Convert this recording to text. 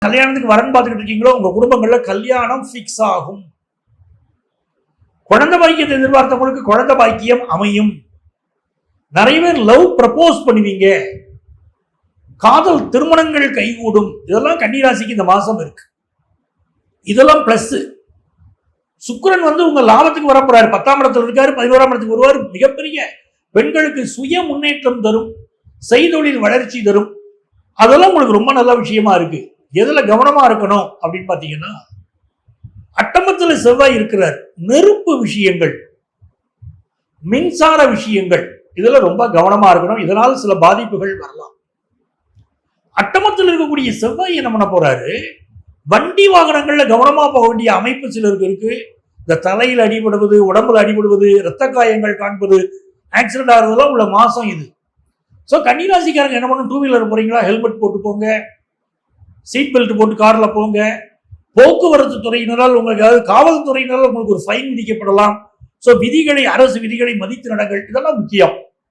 கல்யாணத்துக்கு வரன் பார்த்துக்கிட்டு இருக்கீங்களோ உங்க குடும்பங்கள்ல கல்யாணம் பிக்ஸ் ஆகும். குழந்தை பாக்கியத்தை எதிர்பார்த்தவங்களுக்கு குழந்தை பாக்கியம் அமையும். நிறைய பேர் லவ் ப்ரப்போஸ் பண்ணுவீங்க. காதல் திருமணங்கள் கைகூடும். இதெல்லாம் கன்னிராசிக்கு இந்த மாசம் இருக்கு. இதெல்லாம் பிளஸ். சுக்கிரன் உங்க லாபத்துக்கு வரப்போறாரு. 10ஆம் இடத்துல இருக்காரு, 11ஆம் இடத்துக்கு வருவார். மிகப்பெரிய பெண்களுக்கு சுய முன்னேற்றம் தரும், செய்தொழில் வளர்ச்சி தரும். அதெல்லாம் உங்களுக்கு ரொம்ப நல்ல விஷயமா இருக்கு. எதுல கவனமா இருக்கணும் அப்படின்னு பாத்தீங்கன்னா, அட்டமத்துல செவ்வாய் இருக்கிறார். நெருப்பு விஷயங்கள், மின்சார விஷயங்கள், இதுல ரொம்ப கவனமா இருக்கணும். இதனால் சில பாதிப்புகள் வரலாம். அட்டமத்தில் இருக்கக்கூடிய செவ்வாய் என்ன பண்ண போறாரு, வண்டி வாகனங்கள்ல கவனமா போக வேண்டிய அமைப்பு சிலருக்கு இருக்கு. இந்த தலையில் அடிபடுவது, உடம்புல அடிபடுவது, இரத்த காயங்கள் காண்பது, ஆக்சிடென்ட் ஆகிறதுலாம் உள்ள மாசம் இது. ஸோ கன்னிராசிக்காரங்க என்ன பண்ணணும், 2 வீலர் போறீங்களா ஹெல்மெட் போட்டு போங்க, சீட் பெல்ட் போட்டு கார்ல போங்க. போக்குவரத்து துறையினரால் உங்களுக்கு, அதாவது காவல்துறையினரால் உங்களுக்கு ஒரு ஃபைன் விதிக்கப்படலாம். ஸோ விதிகளை, அரசு விதிகளை மதித்து நடங்கள். இதெல்லாம் முக்கியம்.